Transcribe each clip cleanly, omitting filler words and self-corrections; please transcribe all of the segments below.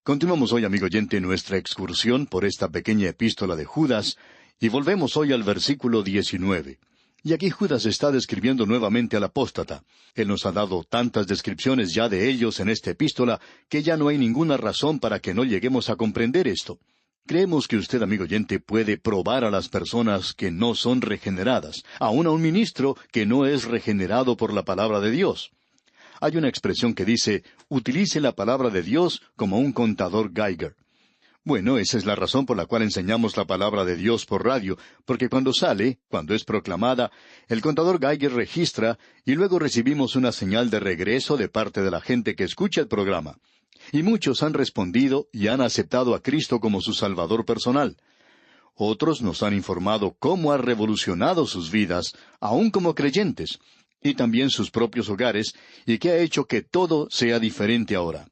Continuamos hoy, amigo oyente, nuestra excursión por esta pequeña epístola de Judas, y volvemos hoy al versículo 19. Y aquí Judas está describiendo nuevamente al apóstata. Él nos ha dado tantas descripciones ya de ellos en esta epístola que ya no hay ninguna razón para que no lleguemos a comprender esto. Creemos que usted, amigo oyente, puede probar a las personas que no son regeneradas, aun a un ministro que no es regenerado por la palabra de Dios. Hay una expresión que dice, utilice la palabra de Dios como un contador Geiger. Bueno, esa es la razón por la cual enseñamos la palabra de Dios por radio, porque cuando sale, cuando es proclamada, el contador Geiger registra y luego recibimos una señal de regreso de parte de la gente que escucha el programa. Y muchos han respondido y han aceptado a Cristo como su Salvador personal. Otros nos han informado cómo ha revolucionado sus vidas, aun como creyentes, y también sus propios hogares, y que ha hecho que todo sea diferente ahora.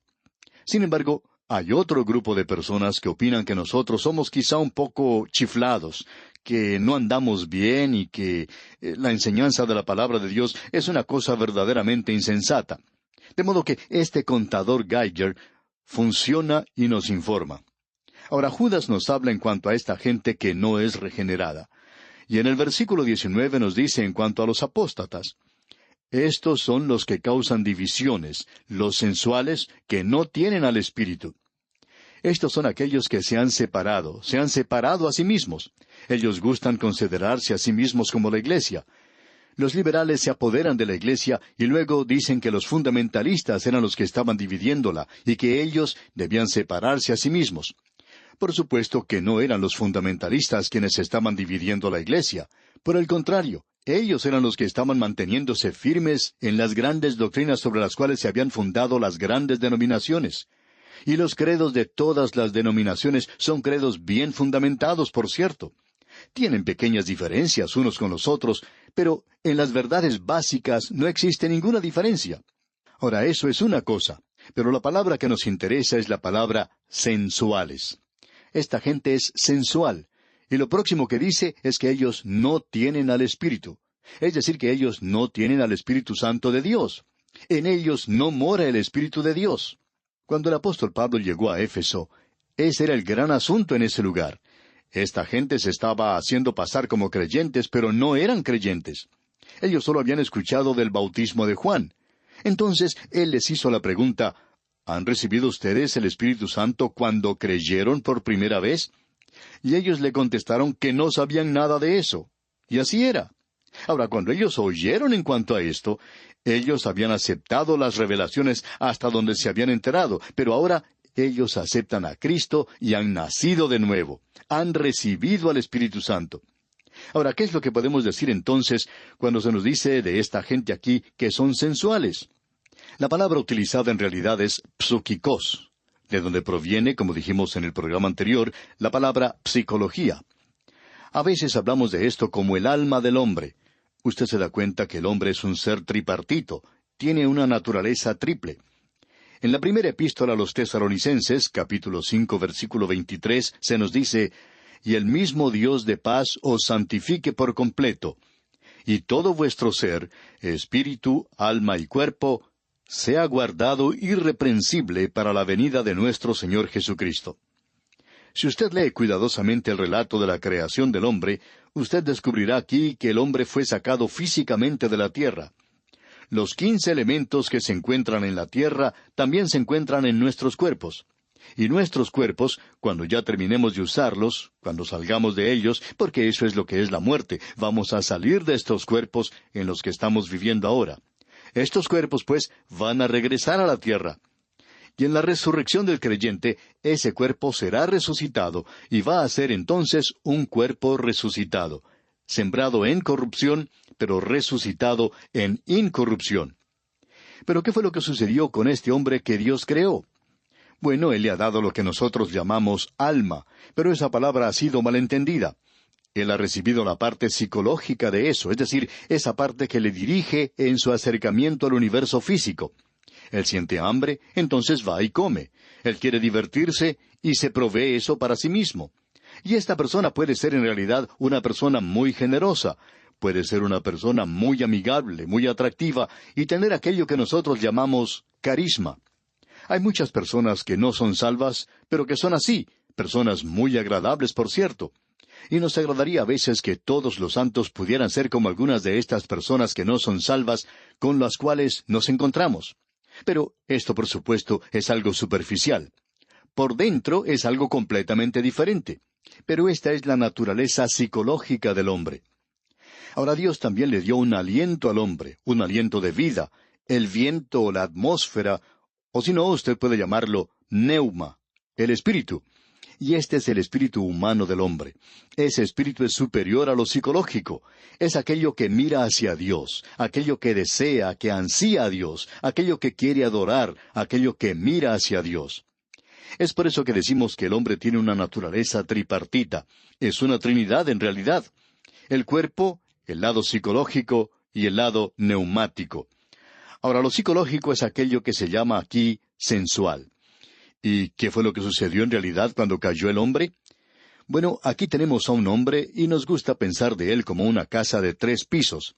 Sin embargo, hay otro grupo de personas que opinan que nosotros somos quizá un poco chiflados, que no andamos bien y que la enseñanza de la palabra de Dios es una cosa verdaderamente insensata. De modo que este contador Geiger funciona y nos informa. Ahora Judas nos habla en cuanto a esta gente que no es regenerada. Y en el versículo 19 nos dice en cuanto a los apóstatas, estos son los que causan divisiones, los sensuales que no tienen al Espíritu. Estos son aquellos que se han separado a sí mismos. Ellos gustan considerarse a sí mismos como la Iglesia. Los liberales se apoderan de la Iglesia y luego dicen que los fundamentalistas eran los que estaban dividiéndola y que ellos debían separarse a sí mismos. Por supuesto que no eran los fundamentalistas quienes estaban dividiendo la Iglesia. Por el contrario, ellos eran los que estaban manteniéndose firmes en las grandes doctrinas sobre las cuales se habían fundado las grandes denominaciones. Y los credos de todas las denominaciones son credos bien fundamentados, por cierto. Tienen pequeñas diferencias unos con los otros, pero en las verdades básicas no existe ninguna diferencia. Ahora, eso es una cosa, pero la palabra que nos interesa es la palabra sensuales. Esta gente es sensual. Y lo próximo que dice es que ellos no tienen al Espíritu. Es decir, que ellos no tienen al Espíritu Santo de Dios. En ellos no mora el Espíritu de Dios. Cuando el apóstol Pablo llegó a Éfeso, ese era el gran asunto en ese lugar. Esta gente se estaba haciendo pasar como creyentes, pero no eran creyentes. Ellos solo habían escuchado del bautismo de Juan. Entonces, él les hizo la pregunta, ¿han recibido ustedes el Espíritu Santo cuando creyeron por primera vez? Y ellos le contestaron que no sabían nada de eso. Y así era. Ahora, cuando ellos oyeron en cuanto a esto, ellos habían aceptado las revelaciones hasta donde se habían enterado, pero ahora ellos aceptan a Cristo y han nacido de nuevo. Han recibido al Espíritu Santo. Ahora, ¿qué es lo que podemos decir entonces cuando se nos dice de esta gente aquí que son sensuales? La palabra utilizada en realidad es psúquicos, de donde proviene, como dijimos en el programa anterior, la palabra psicología. A veces hablamos de esto como el alma del hombre. Usted se da cuenta que el hombre es un ser tripartito, tiene una naturaleza triple. En la primera epístola a los Tesalonicenses, capítulo 5, versículo 23, se nos dice, «Y el mismo Dios de paz os santifique por completo, y todo vuestro ser, espíritu, alma y cuerpo, sea guardado irreprensible para la venida de nuestro Señor Jesucristo». Si usted lee cuidadosamente el relato de la creación del hombre, usted descubrirá aquí que el hombre fue sacado físicamente de la tierra. Los 15 elementos que se encuentran en la tierra también se encuentran en nuestros cuerpos. Y nuestros cuerpos, cuando ya terminemos de usarlos, cuando salgamos de ellos, porque eso es lo que es la muerte, vamos a salir de estos cuerpos en los que estamos viviendo ahora. Estos cuerpos, pues, van a regresar a la tierra. Y en la resurrección del creyente, ese cuerpo será resucitado, y va a ser entonces un cuerpo resucitado, sembrado en corrupción, pero resucitado en incorrupción. Pero ¿qué fue lo que sucedió con este hombre que Dios creó? Bueno, Él le ha dado lo que nosotros llamamos alma, pero esa palabra ha sido malentendida. Él ha recibido la parte psicológica de eso, es decir, esa parte que le dirige en su acercamiento al universo físico. Él siente hambre, entonces va y come. Él quiere divertirse y se provee eso para sí mismo. Y esta persona puede ser en realidad una persona muy generosa, puede ser una persona muy amigable, muy atractiva, y tener aquello que nosotros llamamos carisma. Hay muchas personas que no son salvas, pero que son así, personas muy agradables, por cierto. Y nos agradaría a veces que todos los santos pudieran ser como algunas de estas personas que no son salvas, con las cuales nos encontramos. Pero esto, por supuesto, es algo superficial. Por dentro es algo completamente diferente. Pero esta es la naturaleza psicológica del hombre. Ahora Dios también le dio un aliento al hombre, un aliento de vida, el viento o la atmósfera, o si no, usted puede llamarlo neuma, el espíritu. Y este es el espíritu humano del hombre. Ese espíritu es superior a lo psicológico. Es aquello que mira hacia Dios, aquello que desea, que ansía a Dios, aquello que quiere adorar, aquello que mira hacia Dios. Es por eso que decimos que el hombre tiene una naturaleza tripartita. Es una trinidad en realidad. El cuerpo, el lado psicológico y el lado neumático. Ahora, lo psicológico es aquello que se llama aquí sensual. ¿Y qué fue lo que sucedió en realidad cuando cayó el hombre? Bueno, aquí tenemos a un hombre y nos gusta pensar de él como una casa de 3 pisos.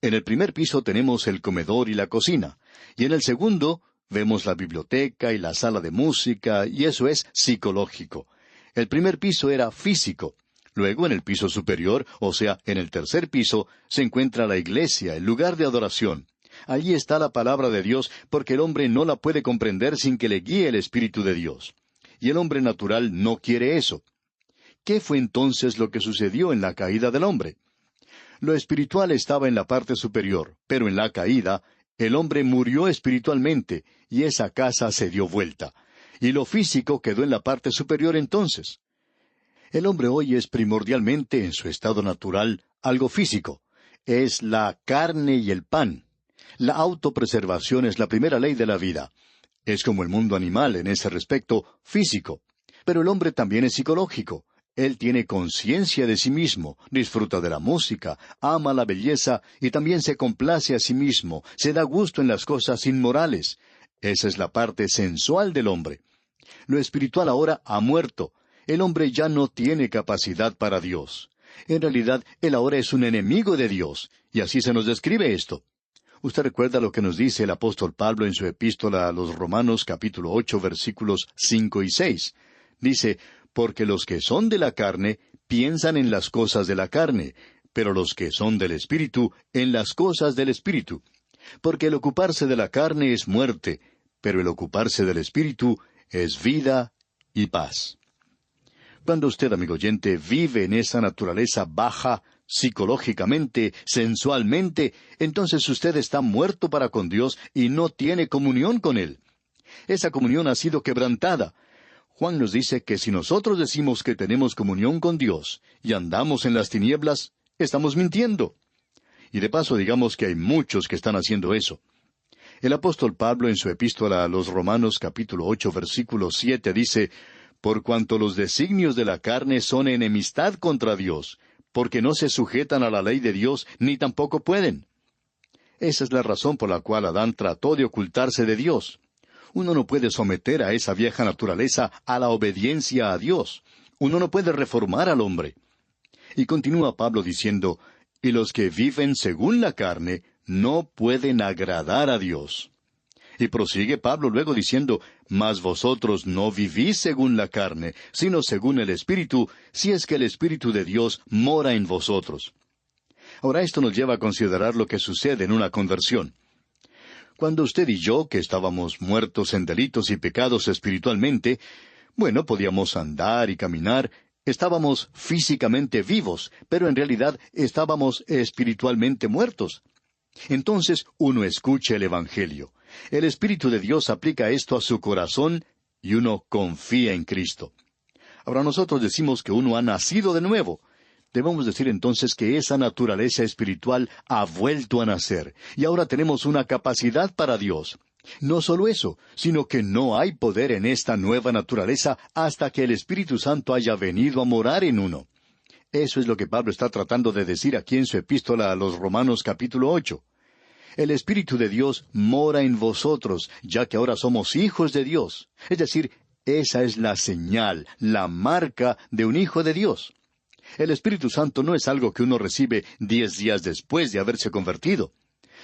En el primer piso tenemos el comedor y la cocina, y en el segundo vemos la biblioteca y la sala de música, y eso es psicológico. El primer piso era físico. Luego, en el piso superior, o sea, en el tercer piso, se encuentra la iglesia, el lugar de adoración. Allí está la palabra de Dios, porque el hombre no la puede comprender sin que le guíe el Espíritu de Dios. Y el hombre natural no quiere eso. ¿Qué fue entonces lo que sucedió en la caída del hombre? Lo espiritual estaba en la parte superior, pero en la caída, el hombre murió espiritualmente, y esa casa se dio vuelta. Y lo físico quedó en la parte superior entonces. El hombre hoy es primordialmente, en su estado natural, algo físico. Es la carne y el pan. La autopreservación es la primera ley de la vida. Es como el mundo animal en ese respecto físico. Pero el hombre también es psicológico. Él tiene conciencia de sí mismo, disfruta de la música, ama la belleza y también se complace a sí mismo, se da gusto en las cosas inmorales. Esa es la parte sensual del hombre. Lo espiritual ahora ha muerto. El hombre ya no tiene capacidad para Dios. En realidad, él ahora es un enemigo de Dios, y así se nos describe esto. Usted recuerda lo que nos dice el apóstol Pablo en su epístola a los Romanos capítulo 8 versículos 5 y 6. Dice, porque los que son de la carne piensan en las cosas de la carne, pero los que son del Espíritu en las cosas del Espíritu. Porque el ocuparse de la carne es muerte, pero el ocuparse del Espíritu es vida y paz. Cuando usted, amigo oyente, vive en esa naturaleza baja, psicológicamente, sensualmente, entonces usted está muerto para con Dios y no tiene comunión con Él. Esa comunión ha sido quebrantada. Juan nos dice que si nosotros decimos que tenemos comunión con Dios y andamos en las tinieblas, estamos mintiendo. Y de paso digamos que hay muchos que están haciendo eso. El apóstol Pablo en su epístola a los Romanos capítulo 8 versículo 7 dice, por cuanto los designios de la carne son enemistad contra Dios, porque no se sujetan a la ley de Dios, ni tampoco pueden. Esa es la razón por la cual Adán trató de ocultarse de Dios. Uno no puede someter a esa vieja naturaleza a la obediencia a Dios. Uno no puede reformar al hombre. Y continúa Pablo diciendo, y los que viven según la carne no pueden agradar a Dios. Y prosigue Pablo luego diciendo, mas vosotros no vivís según la carne, sino según el Espíritu, si es que el Espíritu de Dios mora en vosotros. Ahora esto nos lleva a considerar lo que sucede en una conversión. Cuando usted y yo, que estábamos muertos en delitos y pecados espiritualmente, bueno, podíamos andar y caminar, estábamos físicamente vivos, pero en realidad estábamos espiritualmente muertos. Entonces uno escucha el Evangelio. El Espíritu de Dios aplica esto a su corazón y uno confía en Cristo. Ahora nosotros decimos que uno ha nacido de nuevo. Debemos decir entonces que esa naturaleza espiritual ha vuelto a nacer, y ahora tenemos una capacidad para Dios. No solo eso, sino que no hay poder en esta nueva naturaleza hasta que el Espíritu Santo haya venido a morar en uno. Eso es lo que Pablo está tratando de decir aquí en su epístola a los Romanos capítulo 8. El Espíritu de Dios mora en vosotros, ya que ahora somos hijos de Dios. Es decir, esa es la señal, la marca de un hijo de Dios. El Espíritu Santo no es algo que uno recibe 10 días después de haberse convertido.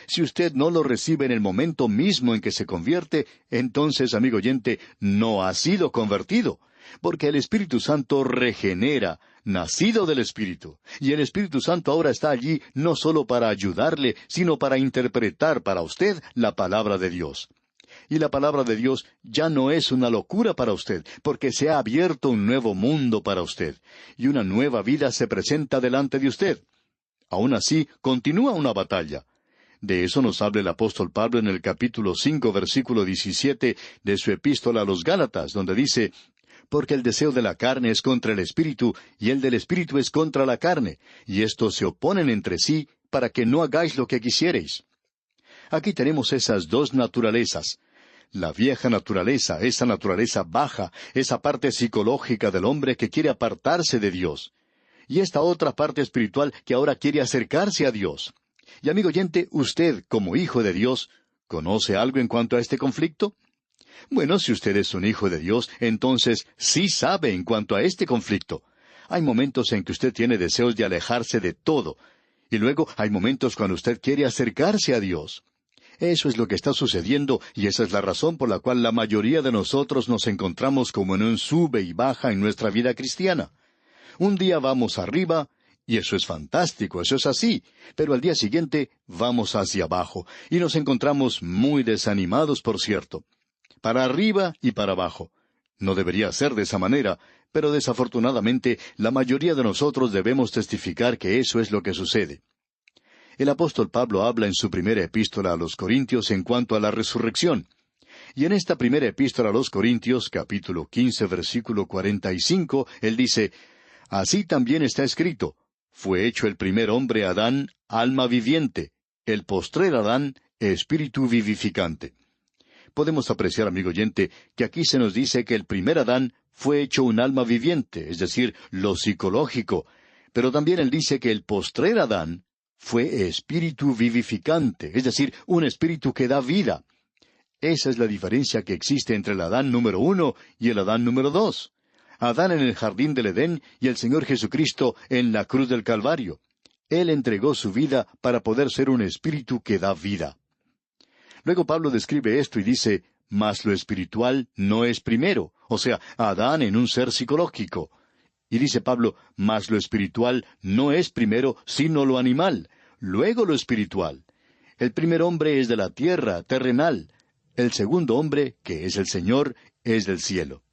Si usted no lo recibe en el momento mismo en que se convierte, entonces, amigo oyente, no ha sido convertido. Porque el Espíritu Santo regenera, nacido del Espíritu. Y el Espíritu Santo ahora está allí no solo para ayudarle, sino para interpretar para usted la palabra de Dios. Y la palabra de Dios ya no es una locura para usted, porque se ha abierto un nuevo mundo para usted, y una nueva vida se presenta delante de usted. Aún así, continúa una batalla. De eso nos habla el apóstol Pablo en el capítulo 5, versículo 17 de su epístola a los Gálatas, donde dice: porque el deseo de la carne es contra el Espíritu, y el del Espíritu es contra la carne, y estos se oponen entre sí, para que no hagáis lo que quisiereis. Aquí tenemos esas dos naturalezas. La vieja naturaleza, esa naturaleza baja, esa parte psicológica del hombre que quiere apartarse de Dios. Y esta otra parte espiritual que ahora quiere acercarse a Dios. Y amigo oyente, usted, como hijo de Dios, ¿conoce algo en cuanto a este conflicto? Bueno, si usted es un hijo de Dios, entonces sí sabe en cuanto a este conflicto. Hay momentos en que usted tiene deseos de alejarse de todo, y luego hay momentos cuando usted quiere acercarse a Dios. Eso es lo que está sucediendo, y esa es la razón por la cual la mayoría de nosotros nos encontramos como en un sube y baja en nuestra vida cristiana. Un día vamos arriba, y eso es fantástico, eso es así, pero al día siguiente vamos hacia abajo, y nos encontramos muy desanimados, por cierto. Para arriba y para abajo. No debería ser de esa manera, pero desafortunadamente la mayoría de nosotros debemos testificar que eso es lo que sucede. El apóstol Pablo habla en su primera epístola a los Corintios en cuanto a la resurrección. Y en esta primera epístola a los Corintios, capítulo 15, versículo 45, él dice: así también está escrito: fue hecho el primer hombre Adán, alma viviente; el postrer Adán, espíritu vivificante. Podemos apreciar, amigo oyente, que aquí se nos dice que el primer Adán fue hecho un alma viviente, es decir, lo psicológico, pero también él dice que el postrer Adán fue espíritu vivificante, es decir, un espíritu que da vida. Esa es la diferencia que existe entre el Adán número 1 y el Adán número 2. Adán en el jardín del Edén y el Señor Jesucristo en la cruz del Calvario. Él entregó su vida para poder ser un espíritu que da vida. Luego Pablo describe esto y dice: mas lo espiritual no es primero, o sea, Adán en un ser psicológico. Y dice Pablo: mas lo espiritual no es primero, sino lo animal, luego lo espiritual. El primer hombre es de la tierra, terrenal. El segundo hombre, que es el Señor, es del cielo.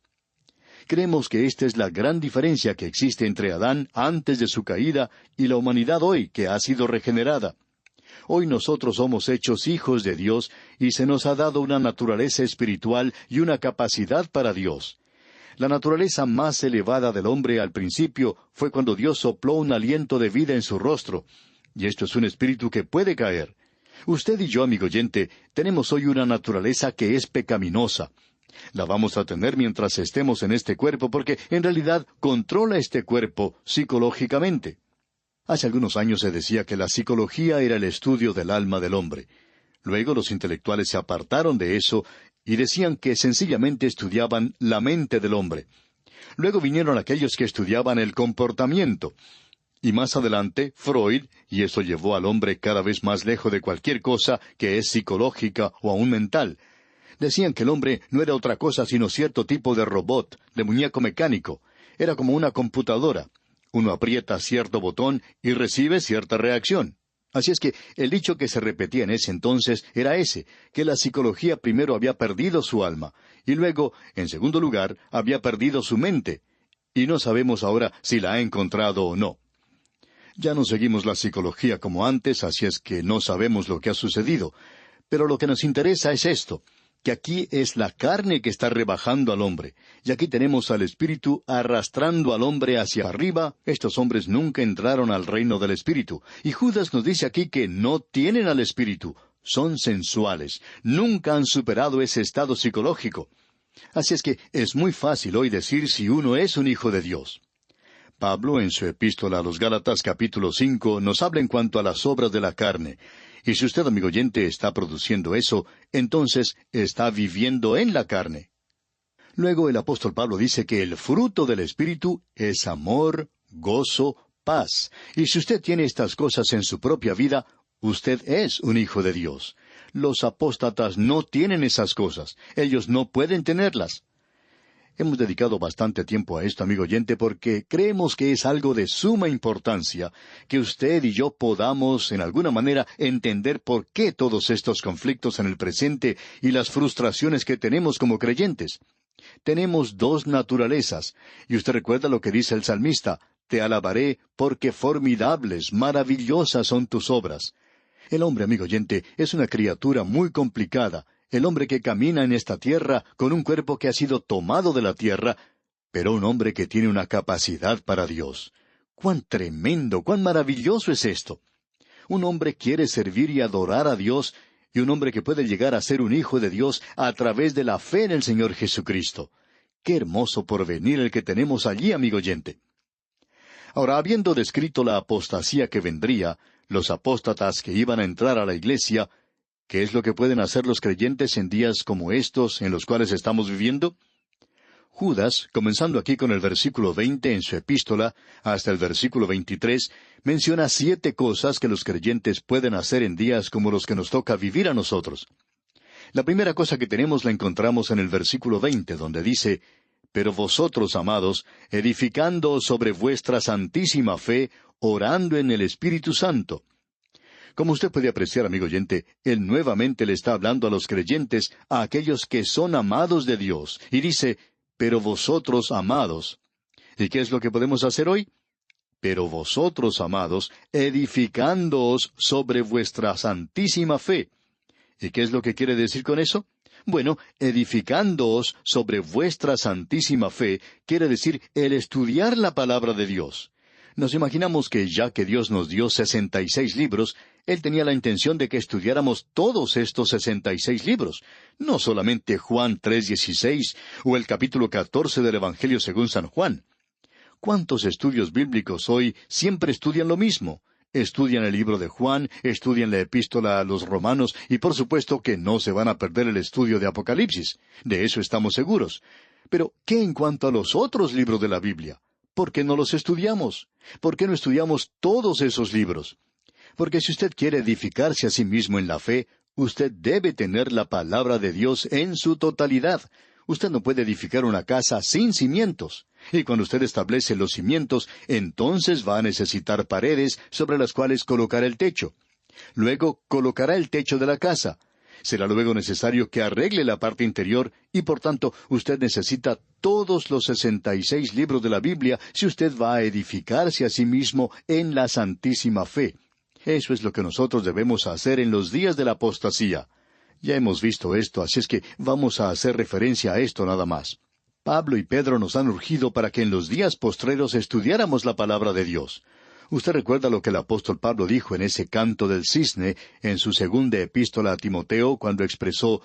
Creemos que esta es la gran diferencia que existe entre Adán antes de su caída y la humanidad hoy, que ha sido regenerada. Hoy nosotros somos hechos hijos de Dios y se nos ha dado una naturaleza espiritual y una capacidad para Dios. La naturaleza más elevada del hombre al principio fue cuando Dios sopló un aliento de vida en su rostro, y esto es un espíritu que puede caer. Usted y yo, amigo oyente, tenemos hoy una naturaleza que es pecaminosa. La vamos a tener mientras estemos en este cuerpo porque en realidad controla este cuerpo psicológicamente. Hace algunos años se decía que la psicología era el estudio del alma del hombre. Luego los intelectuales se apartaron de eso y decían que sencillamente estudiaban la mente del hombre. Luego vinieron aquellos que estudiaban el comportamiento. Y más adelante, Freud, y eso llevó al hombre cada vez más lejos de cualquier cosa que es psicológica o aún mental. Decían que el hombre no era otra cosa sino cierto tipo de robot, de muñeco mecánico. Era como una computadora. Uno aprieta cierto botón y recibe cierta reacción. Así es que el dicho que se repetía en ese entonces era ese, que la psicología primero había perdido su alma, y luego, en segundo lugar, había perdido su mente. Y no sabemos ahora si la ha encontrado o no. Ya no seguimos la psicología como antes, así es que no sabemos lo que ha sucedido. Pero lo que nos interesa es esto, que aquí es la carne que está rebajando al hombre, y aquí tenemos al Espíritu arrastrando al hombre hacia arriba. Estos hombres nunca entraron al reino del Espíritu, y Judas nos dice aquí que no tienen al Espíritu, son sensuales, nunca han superado ese estado psicológico. Así es que es muy fácil hoy decir si uno es un hijo de Dios. Pablo, en su epístola a los Gálatas capítulo 5, nos habla en cuanto a las obras de la carne. Y si usted, amigo oyente, está produciendo eso, entonces está viviendo en la carne. Luego el apóstol Pablo dice que el fruto del Espíritu es amor, gozo, paz. Y si usted tiene estas cosas en su propia vida, Usted es un hijo de Dios. Los apóstatas no tienen esas cosas. Ellos no pueden tenerlas. Hemos dedicado bastante tiempo a esto, amigo oyente, porque creemos que es algo de suma importancia que usted y yo podamos, en alguna manera, entender por qué todos estos conflictos en el presente y las frustraciones que tenemos como creyentes. Tenemos dos naturalezas, y usted recuerda lo que dice el salmista: Te alabaré porque formidables, maravillosas son tus obras. El hombre, amigo oyente, es una criatura muy complicada, el hombre que camina en esta tierra con un cuerpo que ha sido tomado de la tierra, pero un hombre que tiene una capacidad para Dios. ¡Cuán tremendo, cuán maravilloso es esto! Un hombre quiere servir y adorar a Dios, y un hombre que puede llegar a ser un hijo de Dios a través de la fe en el Señor Jesucristo. ¡Qué hermoso porvenir el que tenemos allí, amigo oyente! Ahora, habiendo descrito la apostasía que vendría, los apóstatas que iban a entrar a la iglesia, ¿qué es lo que pueden hacer los creyentes en días como estos en los cuales estamos viviendo? Judas, comenzando aquí con el versículo 20 en su epístola, hasta el versículo 23, menciona 7 cosas que los creyentes pueden hacer en días como los que nos toca vivir a nosotros. La primera cosa que tenemos la encontramos en el versículo 20, donde dice: Pero vosotros, amados, edificando sobre vuestra santísima fe, orando en el Espíritu Santo. Como usted puede apreciar, amigo oyente, él nuevamente le está hablando a los creyentes, a aquellos que son amados de Dios, y dice: Pero vosotros, amados. ¿Y qué es lo que podemos hacer hoy? Pero vosotros, amados, edificándoos sobre vuestra santísima fe. ¿Y qué es lo que quiere decir con eso? Bueno, edificándoos sobre vuestra santísima fe quiere decir el estudiar la palabra de Dios. Nos imaginamos que ya que Dios nos dio 66 libros, Él tenía la intención de que estudiáramos todos estos 66 libros, no solamente Juan 3:16 o el capítulo 14 del Evangelio según San Juan. ¿Cuántos estudios bíblicos hoy siempre estudian lo mismo? Estudian el libro de Juan, estudian la epístola a los Romanos, y por supuesto que no se van a perder el estudio de Apocalipsis. De eso estamos seguros. Pero, ¿qué en cuanto a los otros libros de la Biblia? ¿Por qué no los estudiamos? ¿Por qué no estudiamos todos esos libros? Porque si usted quiere edificarse a sí mismo en la fe, usted debe tener la palabra de Dios en su totalidad. Usted no puede edificar una casa sin cimientos. Y cuando usted establece los cimientos, entonces va a necesitar paredes sobre las cuales colocar el techo. Luego colocará el techo de la casa. Será luego necesario que arregle la parte interior y por tanto usted necesita todos los 66 libros de la Biblia si usted va a edificarse a sí mismo en la santísima fe. Eso es lo que nosotros debemos hacer en los días de la apostasía. Ya hemos visto esto, así es que vamos a hacer referencia a esto nada más. Pablo y Pedro nos han urgido para que en los días postreros estudiáramos la palabra de Dios. Usted recuerda lo que el apóstol Pablo dijo en ese canto del cisne, en su segunda epístola a Timoteo, cuando expresó: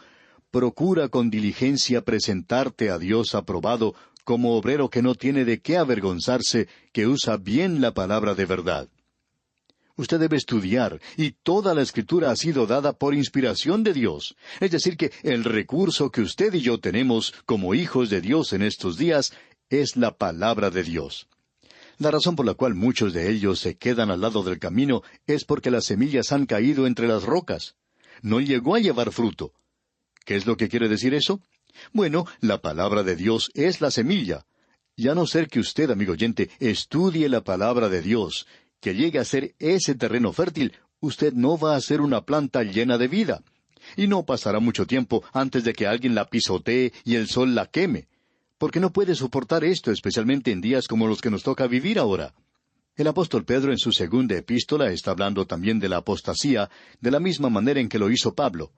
Procura con diligencia presentarte a Dios aprobado, como obrero que no tiene de qué avergonzarse, que usa bien la palabra de verdad. Usted debe estudiar, y toda la Escritura ha sido dada por inspiración de Dios. Es decir, que el recurso que usted y yo tenemos como hijos de Dios en estos días es la palabra de Dios. La razón por la cual muchos de ellos se quedan al lado del camino es porque las semillas han caído entre las rocas. No llegó a llevar fruto. ¿Qué es lo que quiere decir eso? Bueno, la palabra de Dios es la semilla. Y a no ser que usted, amigo oyente, estudie la palabra de Dios, que llegue a ser ese terreno fértil, usted no va a ser una planta llena de vida. Y no pasará mucho tiempo antes de que alguien la pisotee y el sol la queme. Porque no puede soportar esto, especialmente en días como los que nos toca vivir ahora. El apóstol Pedro en su segunda epístola está hablando también de la apostasía, de la misma manera en que lo hizo Pablo.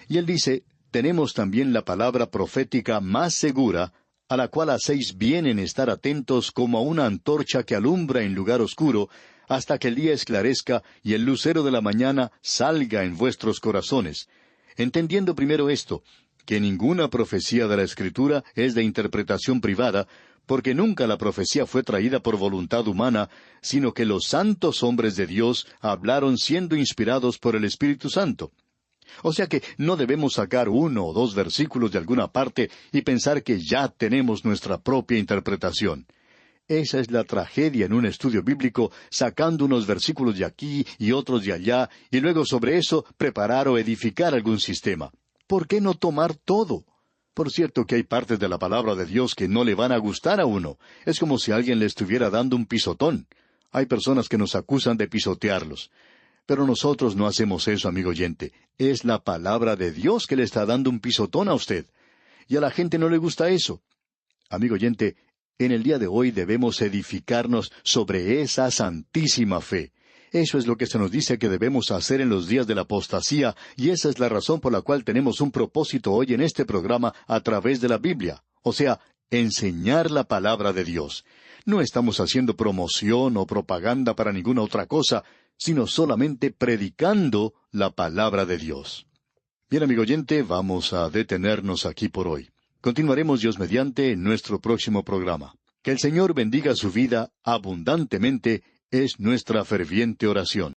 Y él dice: Tenemos también la palabra profética más segura, a la cual hacéis bien en estar atentos como a una antorcha que alumbra en lugar oscuro, hasta que el día esclarezca y el lucero de la mañana salga en vuestros corazones. Entendiendo primero esto, que ninguna profecía de la Escritura es de interpretación privada, porque nunca la profecía fue traída por voluntad humana, sino que los santos hombres de Dios hablaron siendo inspirados por el Espíritu Santo. O sea que no debemos sacar 1 o 2 versículos de alguna parte y pensar que ya tenemos nuestra propia interpretación. Esa es la tragedia en un estudio bíblico, sacando unos versículos de aquí y otros de allá, y luego sobre eso preparar o edificar algún sistema. ¿Por qué no tomar todo? Por cierto que hay partes de la palabra de Dios que no le van a gustar a uno. Es como si alguien le estuviera dando un pisotón. Hay personas que nos acusan de pisotearlos. Pero nosotros no hacemos eso, amigo oyente. Es la palabra de Dios que le está dando un pisotón a usted. Y a la gente no le gusta eso. Amigo oyente, en el día de hoy debemos edificarnos sobre esa santísima fe. Eso es lo que se nos dice que debemos hacer en los días de la apostasía, y esa es la razón por la cual tenemos un propósito hoy en este programa a través de la Biblia. O sea, enseñar la palabra de Dios. No estamos haciendo promoción o propaganda para ninguna otra cosa, sino solamente predicando la palabra de Dios. Bien, amigo oyente, vamos a detenernos aquí por hoy. Continuaremos Dios mediante en nuestro próximo programa. Que el Señor bendiga su vida abundantemente es nuestra ferviente oración.